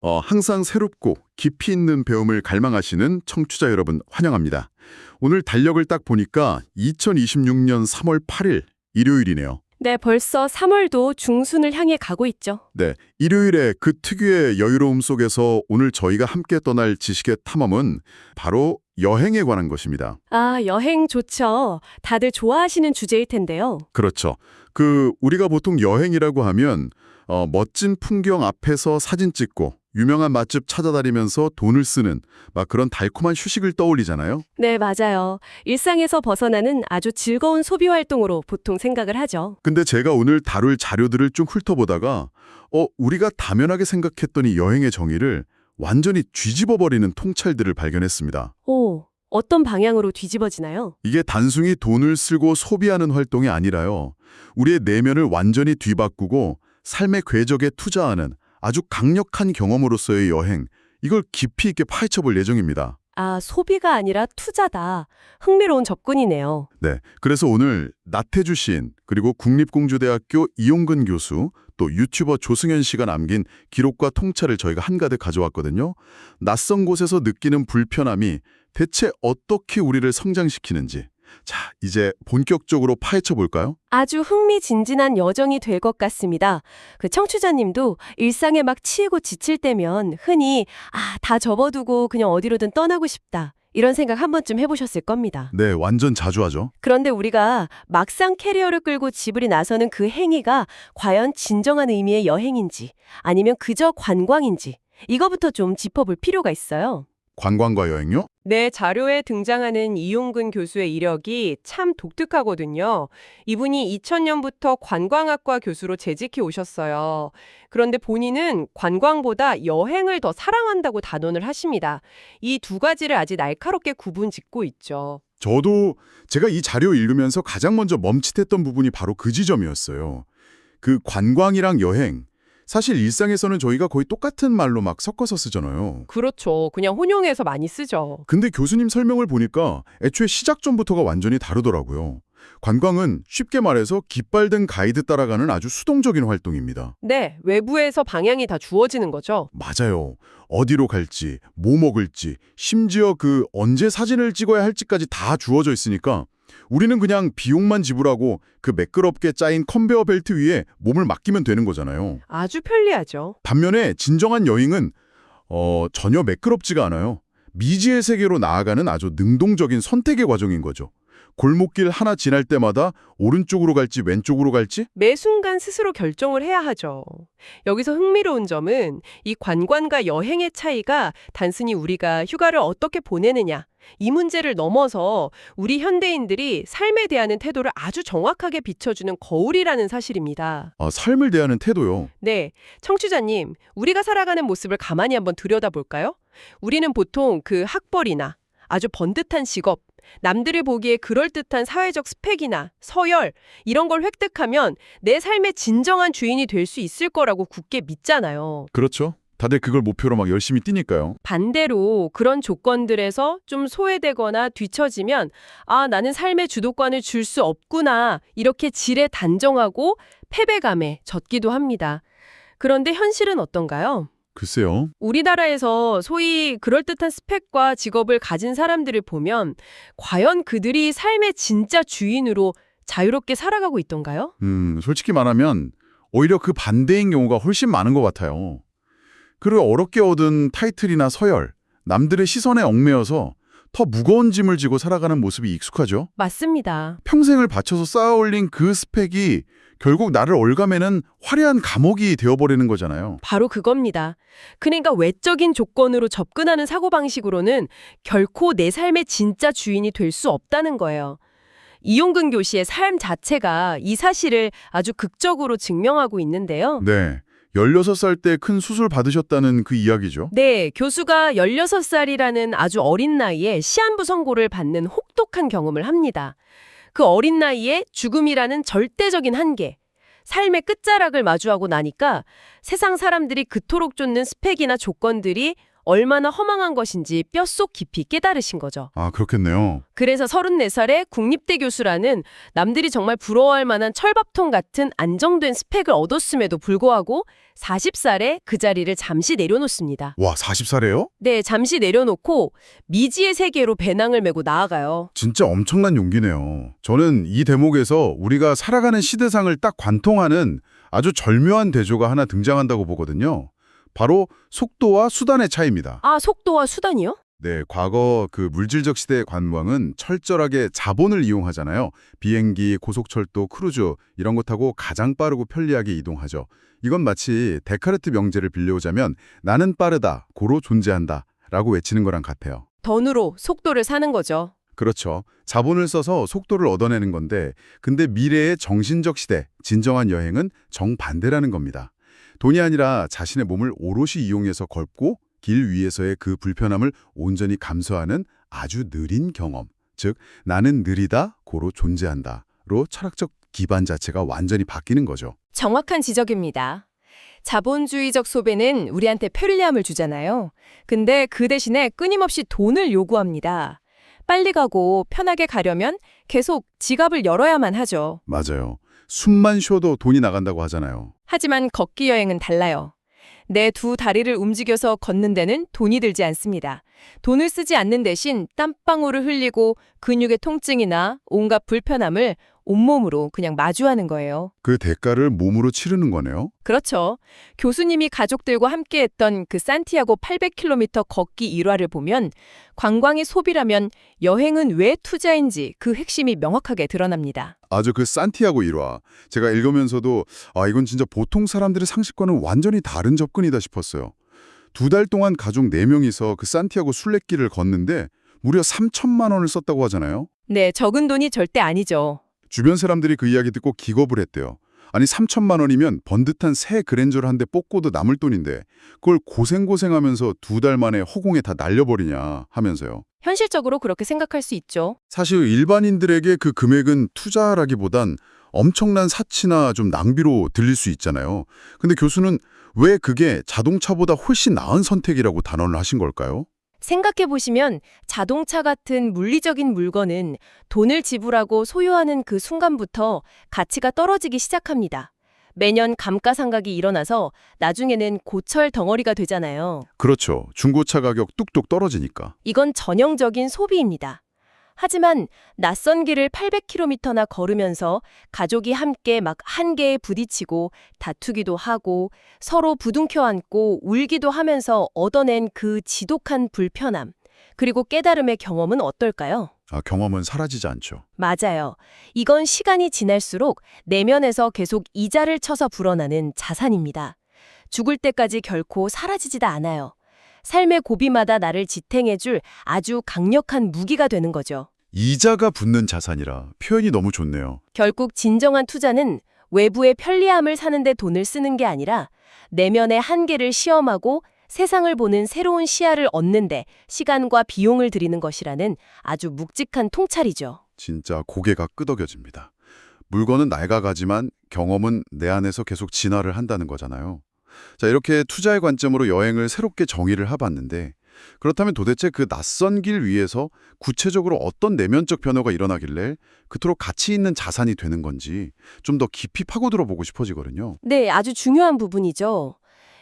항상 새롭고 깊이 있는 배움을 갈망하시는 청취자 여러분 환영합니다. 오늘 달력을 딱 보니까 2026년 3월 8일 일요일이네요. 네, 벌써 3월도 중순을 향해 가고 있죠. 네, 일요일에 그 특유의 여유로움 속에서 오늘 저희가 함께 떠날 지식의 탐험은 바로 여행에 관한 것입니다. 아, 여행 좋죠. 다들 좋아하시는 주제일 텐데요. 그렇죠. 우리가 보통 여행이라고 하면 멋진 풍경 앞에서 사진 찍고 유명한 맛집 찾아다니면서 돈을 쓰는 막 그런 달콤한 휴식을 떠올리잖아요. 네, 맞아요. 일상에서 벗어나는 아주 즐거운 소비 활동으로 보통 생각을 하죠. 근데 제가 오늘 다룰 자료들을 좀 훑어보다가 우리가 당연하게 생각했던 이 여행의 정의를 완전히 뒤집어버리는 통찰들을 발견했습니다. 오, 어떤 방향으로 뒤집어지나요? 이게 단순히 돈을 쓰고 소비하는 활동이 아니라요. 우리의 내면을 완전히 뒤바꾸고 삶의 궤적에 투자하는 아주 강력한 경험으로서의 여행, 이걸 깊이 있게 파헤쳐 볼 예정입니다. 아, 소비가 아니라 투자다. 흥미로운 접근이네요. 네, 그래서 오늘 나태주 시인, 그리고 국립공주대학교 이용근 교수, 또 유튜버 조승현 씨가 남긴 기록과 통찰을 저희가 한가득 가져왔거든요. 낯선 곳에서 느끼는 불편함이 대체 어떻게 우리를 성장시키는지. 자, 이제 본격적으로 파헤쳐 볼까요? 아주 흥미진진한 여정이 될 것 같습니다. 그 청취자님도 일상에 막 치이고 지칠 때면 흔히 다 접어두고 그냥 어디로든 떠나고 싶다. 이런 생각 한 번쯤 해보셨을 겁니다. 네, 완전 자주 하죠. 그런데 우리가 막상 캐리어를 끌고 지불이 나서는 그 행위가 과연 진정한 의미의 여행인지 아니면 그저 관광인지 이거부터 좀 짚어볼 필요가 있어요. 관광과 여행요? 네, 자료에 등장하는 이용근 교수의 이력이 참 독특하거든요. 이분이 2000년부터 관광학과 교수로 재직해 오셨어요. 그런데 본인은 관광보다 여행을 더 사랑한다고 단언을 하십니다. 이 두 가지를 아주 날카롭게 구분 짓고 있죠. 저도 제가 이 자료 읽으면서 가장 먼저 멈칫했던 부분이 바로 그 지점이었어요. 그 관광이랑 여행, 사실 일상에서는 저희가 거의 똑같은 말로 막 섞어서 쓰잖아요. 그렇죠. 그냥 혼용해서 많이 쓰죠. 근데 교수님 설명을 보니까 애초에 시작점부터가 완전히 다르더라고요. 관광은 쉽게 말해서 깃발 든 가이드 따라가는 아주 수동적인 활동입니다. 네, 외부에서 방향이 다 주어지는 거죠. 맞아요. 어디로 갈지, 뭐 먹을지, 심지어 언제 사진을 찍어야 할지까지 다 주어져 있으니까 우리는 그냥 비용만 지불하고 그 매끄럽게 짜인 컨베어 벨트 위에 몸을 맡기면 되는 거잖아요. 아주 편리하죠. 반면에 진정한 여행은 전혀 매끄럽지가 않아요. 미지의 세계로 나아가는 아주 능동적인 선택의 과정인 거죠. 골목길 하나 지날 때마다 오른쪽으로 갈지 왼쪽으로 갈지? 매 순간 스스로 결정을 해야 하죠. 여기서 흥미로운 점은 이 관광과 여행의 차이가 단순히 우리가 휴가를 어떻게 보내느냐, 이 문제를 넘어서 우리 현대인들이 삶에 대하는 태도를 아주 정확하게 비춰주는 거울이라는 사실입니다. 삶을 대하는 태도요. 네, 청취자님, 우리가 살아가는 모습을 가만히 한번 들여다볼까요? 우리는 보통 그 학벌이나 아주 번듯한 직업, 남들이 보기에 그럴듯한 사회적 스펙이나 서열 이런 걸 획득하면 내 삶의 진정한 주인이 될 수 있을 거라고 굳게 믿잖아요. 그렇죠. 다들 그걸 목표로 막 열심히 뛰니까요. 반대로 그런 조건들에서 좀 소외되거나 뒤처지면 나는 삶의 주도권을 줄 수 없구나 이렇게 지레 단정하고 패배감에 젖기도 합니다. 그런데 현실은 어떤가요? 글쎄요. 우리나라에서 소위 그럴듯한 스펙과 직업을 가진 사람들을 보면 과연 그들이 삶의 진짜 주인으로 자유롭게 살아가고 있던가요? 솔직히 말하면 오히려 그 반대인 경우가 훨씬 많은 것 같아요. 그리고 어렵게 얻은 타이틀이나 서열, 남들의 시선에 얽매여서 더 무거운 짐을 지고 살아가는 모습이 익숙하죠. 맞습니다. 평생을 바쳐서 쌓아올린 그 스펙이 결국 나를 얽어매는 화려한 감옥이 되어버리는 거잖아요. 바로 그겁니다. 그러니까 외적인 조건으로 접근하는 사고방식으로는 결코 내 삶의 진짜 주인이 될 수 없다는 거예요. 이용근 교수의 삶 자체가 이 사실을 아주 극적으로 증명하고 있는데요. 네. 16살 때 큰 수술 받으셨다는 그 이야기죠. 네, 교수가 16살이라는 아주 어린 나이에 시한부 선고를 받는 혹독한 경험을 합니다. 그 어린 나이에 죽음이라는 절대적인 한계, 삶의 끝자락을 마주하고 나니까 세상 사람들이 그토록 쫓는 스펙이나 조건들이 얼마나 허망한 것인지 뼛속 깊이 깨달으신 거죠. 아, 그렇겠네요. 그래서 34살에 국립대 교수라는 남들이 정말 부러워할 만한 철밥통 같은 안정된 스펙을 얻었음에도 불구하고 40살에 그 자리를 잠시 내려놓습니다. 와, 40살이에요? 네, 잠시 내려놓고 미지의 세계로 배낭을 메고 나아가요. 진짜 엄청난 용기네요. 저는 이 대목에서 우리가 살아가는 시대상을 딱 관통하는 아주 절묘한 대조가 하나 등장한다고 보거든요. 바로 속도와 수단의 차이입니다. 아, 속도와 수단이요? 네, 과거 그 물질적 시대의 관광은 철저하게 자본을 이용하잖아요. 비행기, 고속철도, 크루즈 이런 거 타고 가장 빠르고 편리하게 이동하죠. 이건 마치 데카르트 명제를 빌려오자면 나는 빠르다, 고로 존재한다 라고 외치는 거랑 같아요. 던으로 속도를 사는 거죠. 그렇죠. 자본을 써서 속도를 얻어내는 건데 근데 미래의 정신적 시대, 진정한 여행은 정반대라는 겁니다. 돈이 아니라 자신의 몸을 오롯이 이용해서 걷고 길 위에서의 그 불편함을 온전히 감수하는 아주 느린 경험. 즉, 나는 느리다, 고로 존재한다로 철학적 기반 자체가 완전히 바뀌는 거죠. 정확한 지적입니다. 자본주의적 소비는 우리한테 편리함을 주잖아요. 근데 그 대신에 끊임없이 돈을 요구합니다. 빨리 가고 편하게 가려면 계속 지갑을 열어야만 하죠. 맞아요. 숨만 쉬어도 돈이 나간다고 하잖아요. 하지만 걷기 여행은 달라요. 내 두 다리를 움직여서 걷는 데는 돈이 들지 않습니다. 돈을 쓰지 않는 대신 땀방울을 흘리고 근육의 통증이나 온갖 불편함을 온몸으로 그냥 마주하는 거예요. 그 대가를 몸으로 치르는 거네요. 그렇죠. 교수님이 가족들과 함께했던 그 산티아고 800km 걷기 일화를 보면 관광이 소비라면 여행은 왜 투자인지 그 핵심이 명확하게 드러납니다. 아주 그 산티아고 일화. 제가 읽으면서도 이건 진짜 보통 사람들의 상식과는 완전히 다른 접근이다 싶었어요. 2달 동안 가족 4명이서 그 산티아고 순례길을 걷는데 무려 3천만 원을 썼다고 하잖아요. 네, 적은 돈이 절대 아니죠. 주변 사람들이 그 이야기 듣고 기겁을 했대요. 아니 3천만 원이면 번듯한 새 그랜저를 한 대 뽑고도 남을 돈인데 그걸 고생하면서 2달 만에 허공에 다 날려버리냐 하면서요. 현실적으로 그렇게 생각할 수 있죠. 사실 일반인들에게 그 금액은 투자라기보단 엄청난 사치나 좀 낭비로 들릴 수 있잖아요. 근데 교수는 왜 그게 자동차보다 훨씬 나은 선택이라고 단언을 하신 걸까요? 생각해보시면 자동차 같은 물리적인 물건은 돈을 지불하고 소유하는 그 순간부터 가치가 떨어지기 시작합니다. 매년 감가상각이 일어나서 나중에는 고철 덩어리가 되잖아요. 그렇죠. 중고차 가격 뚝뚝 떨어지니까. 이건 전형적인 소비입니다. 하지만 낯선 길을 800km나 걸으면서 가족이 함께 막 한계에 부딪히고 다투기도 하고 서로 부둥켜 안고 울기도 하면서 얻어낸 그 지독한 불편함, 그리고 깨달음의 경험은 어떨까요? 경험은 사라지지 않죠. 맞아요. 이건 시간이 지날수록 내면에서 계속 이자를 쳐서 불어나는 자산입니다. 죽을 때까지 결코 사라지지도 않아요. 삶의 고비마다 나를 지탱해줄 아주 강력한 무기가 되는 거죠. 이자가 붙는 자산이라 표현이 너무 좋네요. 결국 진정한 투자는 외부의 편리함을 사는데 돈을 쓰는 게 아니라 내면의 한계를 시험하고 세상을 보는 새로운 시야를 얻는데 시간과 비용을 들이는 것이라는 아주 묵직한 통찰이죠. 진짜 고개가 끄덕여집니다. 물건은 낡아가지만 경험은 내 안에서 계속 진화를 한다는 거잖아요. 자, 이렇게 투자의 관점으로 여행을 새롭게 정의를 해봤는데 그렇다면 도대체 그 낯선 길 위에서 구체적으로 어떤 내면적 변화가 일어나길래 그토록 가치 있는 자산이 되는 건지 좀 더 깊이 파고들어 보고 싶어지거든요. 네, 아주 중요한 부분이죠.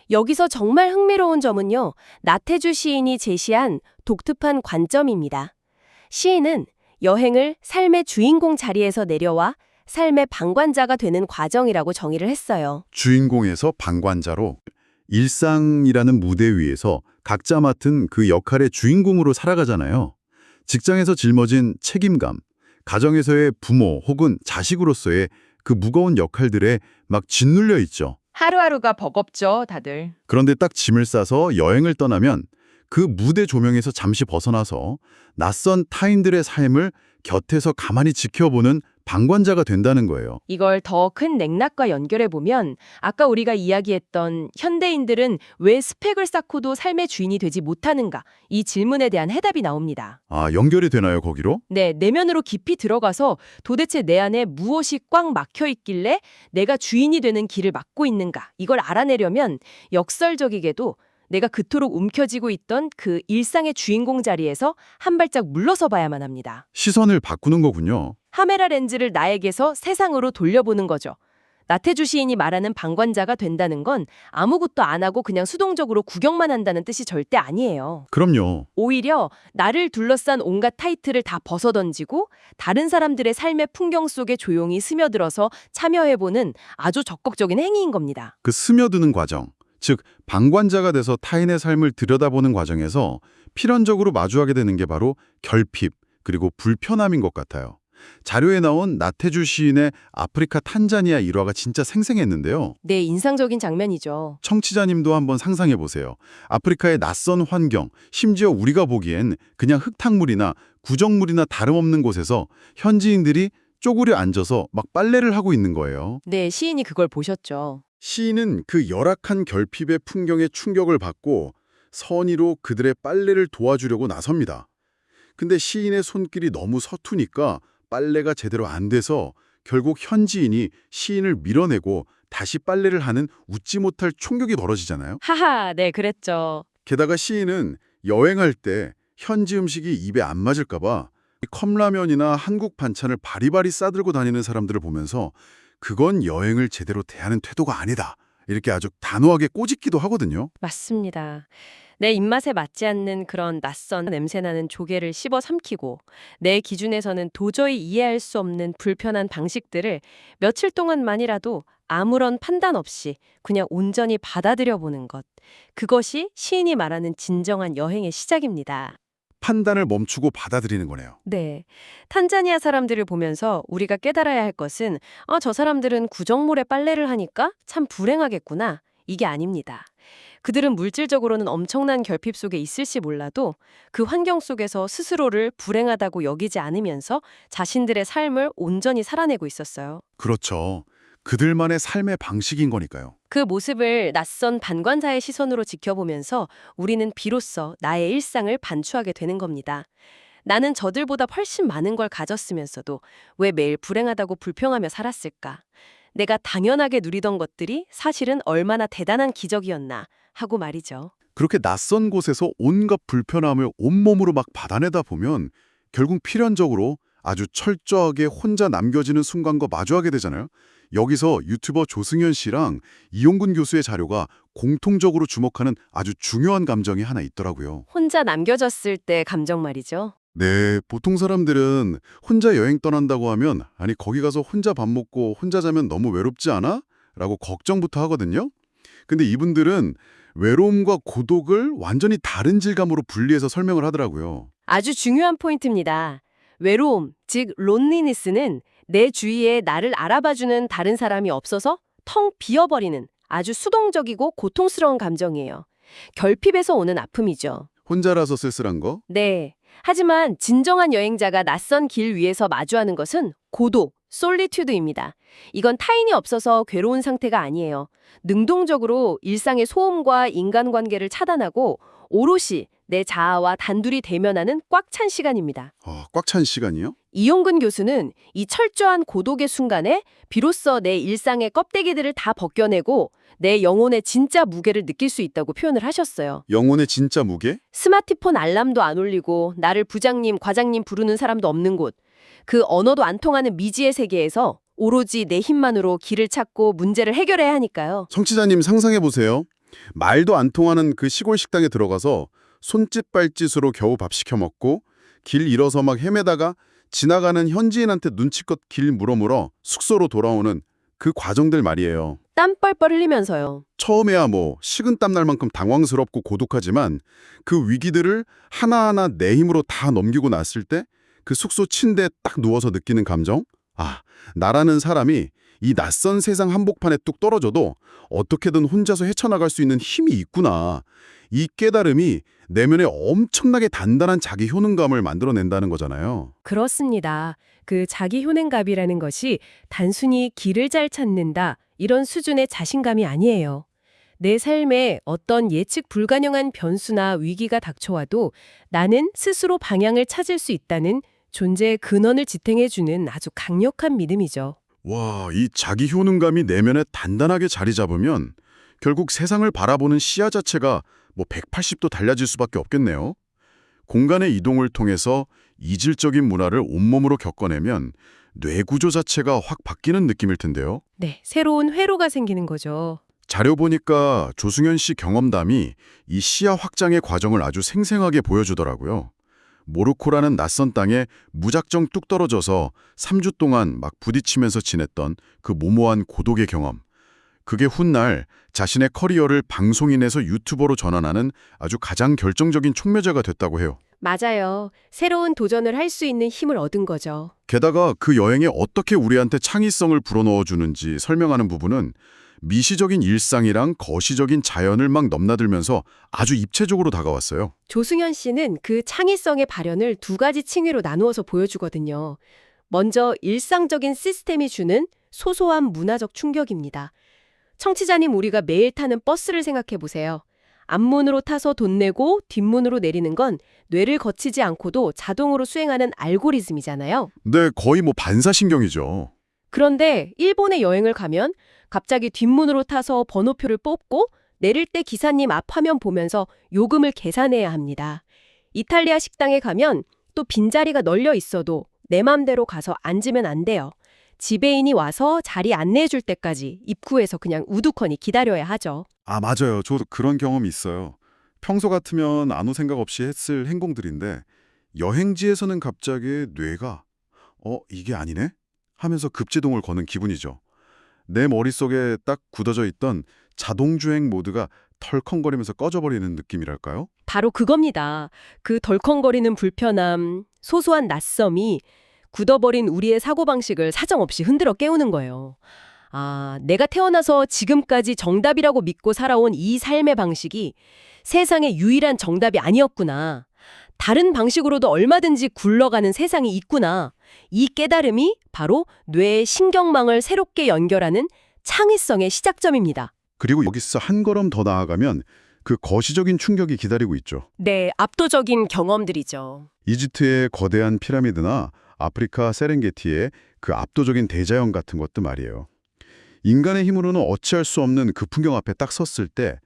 여기서 정말 흥미로운 점은요, 나태주 시인이 제시한 독특한 관점입니다. 시인은 여행을 삶의 주인공 자리에서 내려와 삶의 방관자가 되는 과정이라고 정의를 했어요. 주인공에서 방관자로 일상이라는 무대 위에서 각자 맡은 그 역할의 주인공으로 살아가잖아요. 직장에서 짊어진 책임감, 가정에서의 부모 혹은 자식으로서의 그 무거운 역할들에 막 짓눌려 있죠. 하루하루가 버겁죠, 다들. 그런데 딱 짐을 싸서 여행을 떠나면 그 무대 조명에서 잠시 벗어나서 낯선 타인들의 삶을 곁에서 가만히 지켜보는 방관자가 된다는 거예요. 이걸 더 큰 맥락과 연결해보면 아까 우리가 이야기했던 현대인들은 왜 스펙을 쌓고도 삶의 주인이 되지 못하는가? 이 질문에 대한 해답이 나옵니다. 연결이 되나요, 거기로? 네, 내면으로 깊이 들어가서 도대체 내 안에 무엇이 꽉 막혀 있길래 내가 주인이 되는 길을 막고 있는가? 이걸 알아내려면 역설적이게도 내가 그토록 움켜쥐고 있던 그 일상의 주인공 자리에서 한 발짝 물러서 봐야만 합니다. 시선을 바꾸는 거군요. 카메라 렌즈를 나에게서 세상으로 돌려보는 거죠. 나태주 시인이 말하는 방관자가 된다는 건 아무것도 안 하고 그냥 수동적으로 구경만 한다는 뜻이 절대 아니에요. 그럼요. 오히려 나를 둘러싼 온갖 타이틀을 다 벗어던지고 다른 사람들의 삶의 풍경 속에 조용히 스며들어서 참여해보는 아주 적극적인 행위인 겁니다. 그 스며드는 과정, 즉 방관자가 돼서 타인의 삶을 들여다보는 과정에서 필연적으로 마주하게 되는 게 바로 결핍, 그리고 불편함인 것 같아요. 자료에 나온 나태주 시인의 아프리카 탄자니아 일화가 진짜 생생했는데요. 네, 인상적인 장면이죠. 청취자님도 한번 상상해 보세요. 아프리카의 낯선 환경, 심지어 우리가 보기엔 그냥 흙탕물이나 구정물이나 다름없는 곳에서 현지인들이 쪼그려 앉아서 막 빨래를 하고 있는 거예요. 네, 시인이 그걸 보셨죠. 시인은 그 열악한 결핍의 풍경에 충격을 받고 선의로 그들의 빨래를 도와주려고 나섭니다. 근데 시인의 손길이 너무 서투니까 빨래가 제대로 안 돼서 결국 현지인이 시인을 밀어내고 다시 빨래를 하는 웃지 못할 총격이 벌어지잖아요. 하하, 네, 그랬죠. 게다가 시인은 여행할 때 현지 음식이 입에 안 맞을까 봐 컵라면이나 한국 반찬을 바리바리 싸들고 다니는 사람들을 보면서 그건 여행을 제대로 대하는 태도가 아니다. 이렇게 아주 단호하게 꼬집기도 하거든요. 맞습니다. 내 입맛에 맞지 않는 그런 낯선 냄새나는 조개를 씹어 삼키고 내 기준에서는 도저히 이해할 수 없는 불편한 방식들을 며칠 동안만이라도 아무런 판단 없이 그냥 온전히 받아들여 보는 것. 그것이 시인이 말하는 진정한 여행의 시작입니다. 판단을 멈추고 받아들이는 거네요. 네. 탄자니아 사람들을 보면서 우리가 깨달아야 할 것은 저 사람들은 구정물에 빨래를 하니까 참 불행하겠구나. 이게 아닙니다. 그들은 물질적으로는 엄청난 결핍 속에 있을지 몰라도 그 환경 속에서 스스로를 불행하다고 여기지 않으면서 자신들의 삶을 온전히 살아내고 있었어요. 그렇죠. 그들만의 삶의 방식인 거니까요. 그 모습을 낯선 방관자의 시선으로 지켜보면서 우리는 비로소 나의 일상을 반추하게 되는 겁니다. 나는 저들보다 훨씬 많은 걸 가졌으면서도 왜 매일 불행하다고 불평하며 살았을까? 내가 당연하게 누리던 것들이 사실은 얼마나 대단한 기적이었나 하고 말이죠. 그렇게 낯선 곳에서 온갖 불편함을 온몸으로 막 받아내다 보면 결국 필연적으로 아주 철저하게 혼자 남겨지는 순간과 마주하게 되잖아요. 여기서 유튜버 조승현 씨랑 이용근 교수의 자료가 공통적으로 주목하는 아주 중요한 감정이 하나 있더라고요. 혼자 남겨졌을 때 감정 말이죠. 네, 보통 사람들은 혼자 여행 떠난다고 하면 아니 거기 가서 혼자 밥 먹고 혼자 자면 너무 외롭지 않아? 라고 걱정부터 하거든요. 근데 이분들은 외로움과 고독을 완전히 다른 질감으로 분리해서 설명을 하더라고요. 아주 중요한 포인트입니다. 외로움, 즉 론리니스는 내 주위에 나를 알아봐주는 다른 사람이 없어서 텅 비어버리는 아주 수동적이고 고통스러운 감정이에요. 결핍에서 오는 아픔이죠. 혼자라서 쓸쓸한 거? 네. 하지만 진정한 여행자가 낯선 길 위에서 마주하는 것은 고독, 솔리튜드입니다. 이건 타인이 없어서 괴로운 상태가 아니에요. 능동적으로 일상의 소음과 인간관계를 차단하고 오롯이 내 자아와 단둘이 대면하는 꽉 찬 시간입니다. 꽉 찬 시간이요? 이용근 교수는 이 철저한 고독의 순간에 비로소 내 일상의 껍데기들을 다 벗겨내고 내 영혼의 진짜 무게를 느낄 수 있다고 표현을 하셨어요. 영혼의 진짜 무게? 스마트폰 알람도 안 울리고 나를 부장님, 과장님 부르는 사람도 없는 곳. 그 언어도 안 통하는 미지의 세계에서 오로지 내 힘만으로 길을 찾고 문제를 해결해야 하니까요. 청취자님 상상해 보세요. 말도 안 통하는 그 시골 식당에 들어가서 손짓 발짓으로 겨우 밥 시켜 먹고 길 잃어서 막 헤매다가 지나가는 현지인한테 눈치껏 길 물어 숙소로 돌아오는 그 과정들 말이에요. 땀 뻘뻘 흘리면서요. 처음에야 뭐 식은땀 날 만큼 당황스럽고 고독하지만 그 위기들을 하나하나 내 힘으로 다 넘기고 났을 때 그 숙소 침대에 딱 누워서 느끼는 감정? 아, 나라는 사람이 이 낯선 세상 한복판에 뚝 떨어져도 어떻게든 혼자서 헤쳐나갈 수 있는 힘이 있구나. 이 깨달음이 내면에 엄청나게 단단한 자기 효능감을 만들어낸다는 거잖아요. 그렇습니다. 그 자기 효능감이라는 것이 단순히 길을 잘 찾는다 이런 수준의 자신감이 아니에요. 내 삶에 어떤 예측 불가능한 변수나 위기가 닥쳐와도 나는 스스로 방향을 찾을 수 있다는 존재의 근원을 지탱해주는 아주 강력한 믿음이죠. 와, 이 자기 효능감이 내면에 단단하게 자리 잡으면 결국 세상을 바라보는 시야 자체가 뭐 180도 달라질 수밖에 없겠네요. 공간의 이동을 통해서 이질적인 문화를 온몸으로 겪어내면 뇌 구조 자체가 확 바뀌는 느낌일 텐데요. 네, 새로운 회로가 생기는 거죠. 자료 보니까 조승현 씨 경험담이 이 시야 확장의 과정을 아주 생생하게 보여주더라고요. 모로코라는 낯선 땅에 무작정 뚝 떨어져서 3주 동안 막 부딪히면서 지냈던 그 모모한 고독의 경험. 그게 훗날 자신의 커리어를 방송인에서 유튜버로 전환하는 아주 가장 결정적인 촉매제가 됐다고 해요. 맞아요. 새로운 도전을 할 수 있는 힘을 얻은 거죠. 게다가 그 여행에 어떻게 우리한테 창의성을 불어넣어주는지 설명하는 부분은 미시적인 일상이랑 거시적인 자연을 막 넘나들면서 아주 입체적으로 다가왔어요. 조승현 씨는 그 창의성의 발현을 두 가지 층위로 나누어서 보여주거든요. 먼저 일상적인 시스템이 주는 소소한 문화적 충격입니다. 청취자님, 우리가 매일 타는 버스를 생각해 보세요. 앞문으로 타서 돈 내고 뒷문으로 내리는 건 뇌를 거치지 않고도 자동으로 수행하는 알고리즘이잖아요. 네, 거의 뭐 반사신경이죠. 그런데 일본에 여행을 가면 갑자기 뒷문으로 타서 번호표를 뽑고 내릴 때 기사님 앞 화면 보면서 요금을 계산해야 합니다. 이탈리아 식당에 가면 또 빈자리가 널려 있어도 내 맘대로 가서 앉으면 안 돼요. 지배인이 와서 자리 안내해 줄 때까지 입구에서 그냥 우두커니 기다려야 하죠. 아, 맞아요. 저도 그런 경험이 있어요. 평소 같으면 아무 생각 없이 했을 행동들인데 여행지에서는 갑자기 뇌가 이게 아니네? 하면서 급제동을 거는 기분이죠. 내 머릿속에 딱 굳어져 있던 자동주행 모드가 털컹거리면서 꺼져버리는 느낌이랄까요? 바로 그겁니다. 그 덜컹거리는 불편함, 소소한 낯섦이 굳어버린 우리의 사고방식을 사정없이 흔들어 깨우는 거예요. 아, 내가 태어나서 지금까지 정답이라고 믿고 살아온 이 삶의 방식이 세상의 유일한 정답이 아니었구나. 다른 방식으로도 얼마든지 굴러가는 세상이 있구나. 이 깨달음이 바로 뇌의 신경망을 새롭게 연결하는 창의성의 시작점입니다. 그리고 여기서 한 걸음 더 나아가면 그 거시적인 충격이 기다리고 있죠. 네, 압도적인 경험들이죠. 이집트의 거대한 피라미드나 아프리카 세렝게티의 그 압도적인 대자연 같은 것도 말이에요. 인간의 힘으로는 어찌할 수 없는 그 풍경 앞에 딱 섰을 때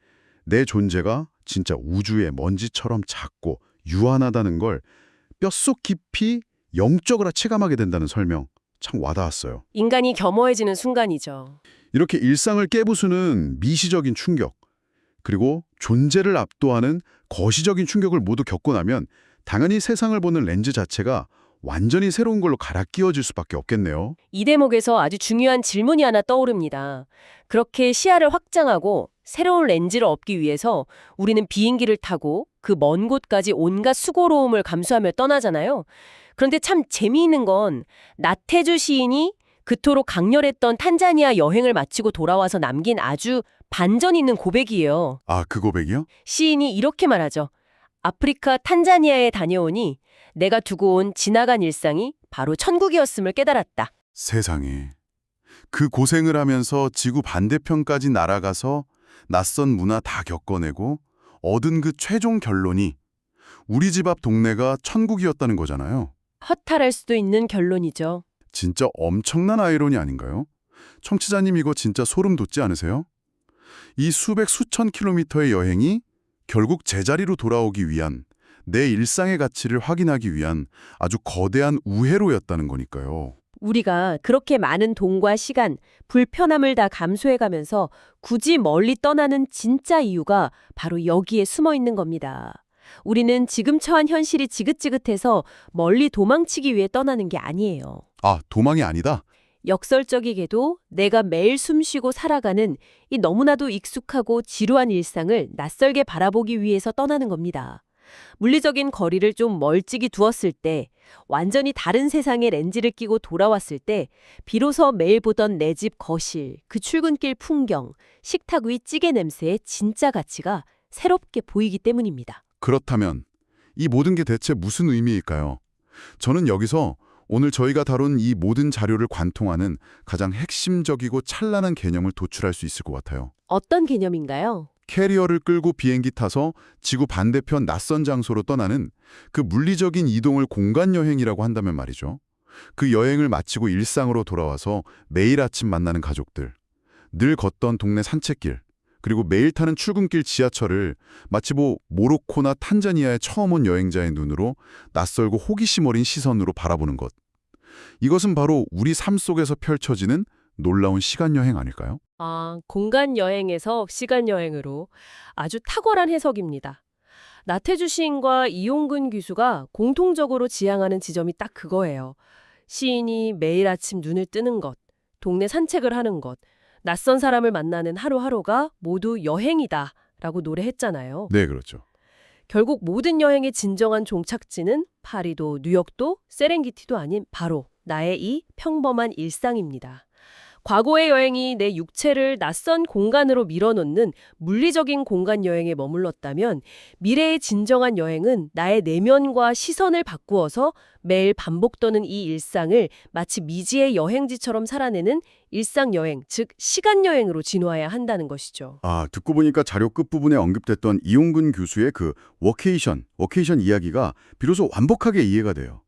내 존재가 진짜 우주의 먼지처럼 작고 유한하다는 걸 뼛속 깊이 영적으로 체감하게 된다는 설명, 참 와닿았어요. 인간이 겸허해지는 순간이죠. 이렇게 일상을 깨부수는 미시적인 충격, 그리고 존재를 압도하는 거시적인 충격을 모두 겪고 나면 당연히 세상을 보는 렌즈 자체가 완전히 새로운 걸로 갈아 끼워질 수밖에 없겠네요. 이 대목에서 아주 중요한 질문이 하나 떠오릅니다. 그렇게 시야를 확장하고 새로운 렌즈를 얻기 위해서 우리는 비행기를 타고 그 먼 곳까지 온갖 수고로움을 감수하며 떠나잖아요. 그런데 참 재미있는 건 나태주 시인이 그토록 강렬했던 탄자니아 여행을 마치고 돌아와서 남긴 아주 반전 있는 고백이에요. 아, 그 고백이요? 시인이 이렇게 말하죠. 아프리카 탄자니아에 다녀오니 내가 두고 온 지나간 일상이 바로 천국이었음을 깨달았다. 세상에. 그 고생을 하면서 지구 반대편까지 날아가서 낯선 문화 다 겪어내고 얻은 그 최종 결론이 우리 집 앞 동네가 천국이었다는 거잖아요. 허탈할 수도 있는 결론이죠. 진짜 엄청난 아이러니 아닌가요? 청취자님, 이거 진짜 소름 돋지 않으세요? 이 수백 수천 킬로미터의 여행이 결국 제자리로 돌아오기 위한, 내 일상의 가치를 확인하기 위한 아주 거대한 우회로였다는 거니까요. 우리가 그렇게 많은 돈과 시간, 불편함을 다 감수해가면서 굳이 멀리 떠나는 진짜 이유가 바로 여기에 숨어 있는 겁니다. 우리는 지금 처한 현실이 지긋지긋해서 멀리 도망치기 위해 떠나는 게 아니에요. 아, 도망이 아니다? 역설적이게도 내가 매일 숨쉬고 살아가는 이 너무나도 익숙하고 지루한 일상을 낯설게 바라보기 위해서 떠나는 겁니다. 물리적인 거리를 좀 멀찍이 두었을 때, 완전히 다른 세상의 렌즈를 끼고 돌아왔을 때 비로소 매일 보던 내 집 거실, 그 출근길 풍경, 식탁 위 찌개 냄새의 진짜 가치가 새롭게 보이기 때문입니다. 그렇다면 이 모든 게 대체 무슨 의미일까요? 저는 여기서 오늘 저희가 다룬 이 모든 자료를 관통하는 가장 핵심적이고 찬란한 개념을 도출할 수 있을 것 같아요. 어떤 개념인가요? 캐리어를 끌고 비행기 타서 지구 반대편 낯선 장소로 떠나는 그 물리적인 이동을 공간여행이라고 한다면 말이죠. 그 여행을 마치고 일상으로 돌아와서 매일 아침 만나는 가족들, 늘 걷던 동네 산책길, 그리고 매일 타는 출근길 지하철을 마치 모로코나 탄자니아에 처음 온 여행자의 눈으로 낯설고 호기심 어린 시선으로 바라보는 것. 이것은 바로 우리 삶 속에서 펼쳐지는 놀라운 시간 여행 아닐까요? 공간 여행에서 시간 여행으로 아주 탁월한 해석입니다. 나태주 시인과 이용근 교수가 공통적으로 지향하는 지점이 딱 그거예요. 시인이 매일 아침 눈을 뜨는 것, 동네 산책을 하는 것, 낯선 사람을 만나는 하루하루가 모두 여행이다 라고 노래했잖아요. 네, 그렇죠. 결국 모든 여행의 진정한 종착지는 파리도 뉴욕도 세렝게티도 아닌 바로 나의 이 평범한 일상입니다. 과거의 여행이 내 육체를 낯선 공간으로 밀어넣는 물리적인 공간 여행에 머물렀다면 미래의 진정한 여행은 나의 내면과 시선을 바꾸어서 매일 반복되는 이 일상을 마치 미지의 여행지처럼 살아내는 일상여행, 즉 시간여행으로 진화해야 한다는 것이죠. 듣고 보니까 자료 끝부분에 언급됐던 이용근 교수의 그 워케이션 이야기가 비로소 완벽하게 이해가 돼요.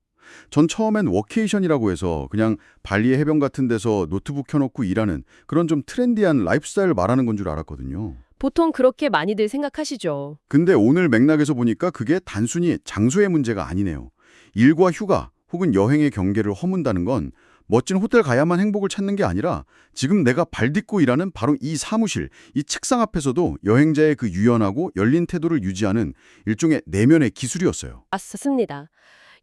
전 처음엔 워케이션이라고 해서 그냥 발리의 해변 같은 데서 노트북 켜놓고 일하는 그런 좀 트렌디한 라이프스타일을 말하는 건 줄 알았거든요. 보통 그렇게 많이들 생각하시죠. 근데 오늘 맥락에서 보니까 그게 단순히 장소의 문제가 아니네요. 일과 휴가 혹은 여행의 경계를 허문다는 건 멋진 호텔 가야만 행복을 찾는 게 아니라 지금 내가 발 딛고 일하는 바로 이 사무실, 이 책상 앞에서도 여행자의 그 유연하고 열린 태도를 유지하는 일종의 내면의 기술이었어요. 맞습니다.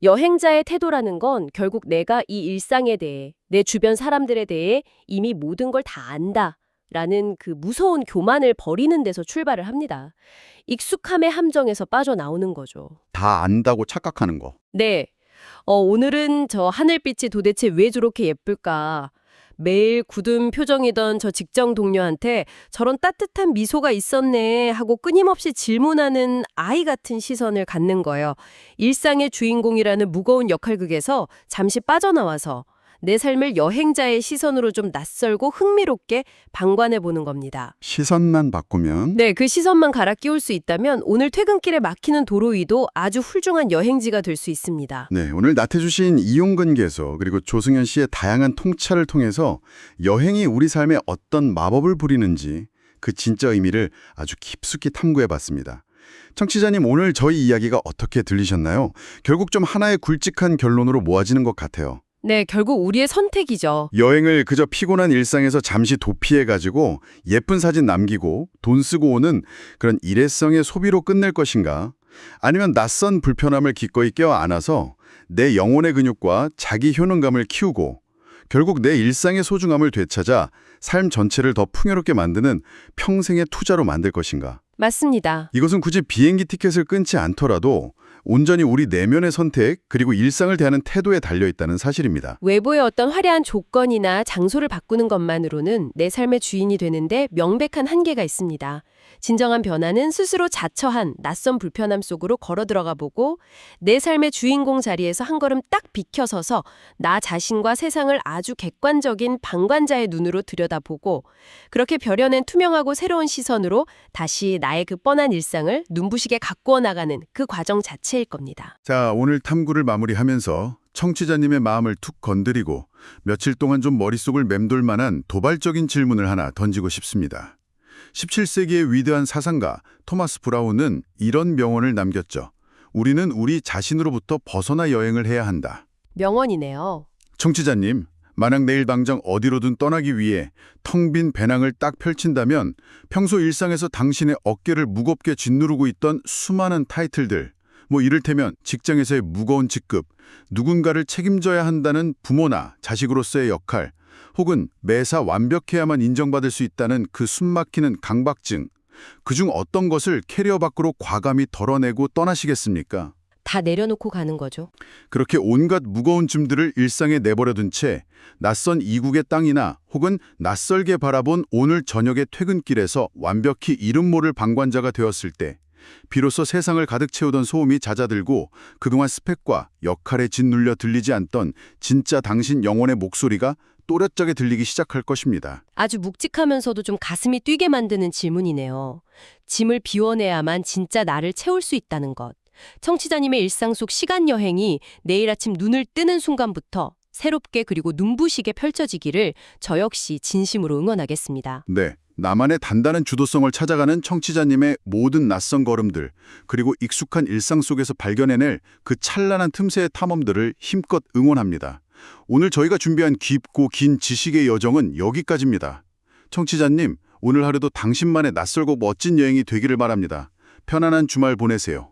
여행자의 태도라는 건 결국 내가 이 일상에 대해, 내 주변 사람들에 대해 이미 모든 걸 다 안다 라는 그 무서운 교만을 버리는 데서 출발을 합니다. 익숙함의 함정에서 빠져나오는 거죠. 다 안다고 착각하는 거. 네. 오늘은 저 하늘빛이 도대체 왜 저렇게 예쁠까? 매일 굳은 표정이던 저 직장 동료한테 저런 따뜻한 미소가 있었네 하고 끊임없이 질문하는 아이 같은 시선을 갖는 거예요. 일상의 주인공이라는 무거운 역할극에서 잠시 빠져나와서 내 삶을 여행자의 시선으로 좀 낯설고 흥미롭게 방관해 보는 겁니다. 시선만 바꾸면 네, 그 시선만 갈아 끼울 수 있다면 오늘 퇴근길에 막히는 도로 위도 아주 훌륭한 여행지가 될 수 있습니다. 네, 오늘 나태주 시인 이용근 개서 그리고 조승현 씨의 다양한 통찰을 통해서 여행이 우리 삶에 어떤 마법을 부리는지 그 진짜 의미를 아주 깊숙이 탐구해봤습니다. 청취자님, 오늘 저희 이야기가 어떻게 들리셨나요? 결국 좀 하나의 굵직한 결론으로 모아지는 것 같아요. 네, 결국 우리의 선택이죠. 여행을 그저 피곤한 일상에서 잠시 도피해가지고 예쁜 사진 남기고 돈 쓰고 오는 그런 일회성의 소비로 끝낼 것인가? 아니면 낯선 불편함을 기꺼이 껴안아서 내 영혼의 근육과 자기 효능감을 키우고 결국 내 일상의 소중함을 되찾아 삶 전체를 더 풍요롭게 만드는 평생의 투자로 만들 것인가? 맞습니다. 이것은 굳이 비행기 티켓을 끊지 않더라도 온전히 우리 내면의 선택 그리고 일상을 대하는 태도에 달려있다는 사실입니다. 외부의 어떤 화려한 조건이나 장소를 바꾸는 것만으로는 내 삶의 주인이 되는데 명백한 한계가 있습니다. 진정한 변화는 스스로 자처한 낯선 불편함 속으로 걸어 들어가 보고 내 삶의 주인공 자리에서 한 걸음 딱 비켜서서 나 자신과 세상을 아주 객관적인 방관자의 눈으로 들여다보고 그렇게 벼려낸 투명하고 새로운 시선으로 다시 나의 그 뻔한 일상을 눈부시게 가꾸어 나가는 그 과정 자체일 겁니다. 자, 오늘 탐구를 마무리하면서 청취자님의 마음을 툭 건드리고 며칠 동안 좀 머릿속을 맴돌 만한 도발적인 질문을 하나 던지고 싶습니다. 17세기의 위대한 사상가 토마스 브라운은 이런 명언을 남겼죠. 우리는 우리 자신으로부터 벗어나 여행을 해야 한다. 명언이네요. 청취자님, 만약 내일 당장 어디로든 떠나기 위해 텅 빈 배낭을 딱 펼친다면 평소 일상에서 당신의 어깨를 무겁게 짓누르고 있던 수많은 타이틀들, 이를테면 직장에서의 무거운 직급, 누군가를 책임져야 한다는 부모나 자식으로서의 역할, 혹은 매사 완벽해야만 인정받을 수 있다는 그 숨막히는 강박증, 그중 어떤 것을 캐리어 밖으로 과감히 덜어내고 떠나시겠습니까? 다 내려놓고 가는 거죠. 그렇게 온갖 무거운 짐들을 일상에 내버려둔 채 낯선 이국의 땅이나 혹은 낯설게 바라본 오늘 저녁의 퇴근길에서 완벽히 이름 모를 방관자가 되었을 때 비로소 세상을 가득 채우던 소음이 잦아들고 그동안 스펙과 역할에 짓눌려 들리지 않던 진짜 당신 영혼의 목소리가 또렷하게 들리기 시작할 것입니다. 아주 묵직하면서도 좀 가슴이 뛰게 만드는 질문이네요. 짐을 비워내야만 진짜 나를 채울 수 있다는 것. 청취자님의 일상 속 시간 여행이 내일 아침 눈을 뜨는 순간부터 새롭게 그리고 눈부시게 펼쳐지기를 저 역시 진심으로 응원하겠습니다. 네, 나만의 단단한 주도성을 찾아가는 청취자님의 모든 낯선 걸음들, 그리고 익숙한 일상 속에서 발견해낼 그 찬란한 틈새의 탐험들을 힘껏 응원합니다. 오늘 저희가 준비한 깊고 긴 지식의 여정은 여기까지입니다. 청취자님, 오늘 하루도 당신만의 낯설고 멋진 여행이 되기를 바랍니다. 편안한 주말 보내세요.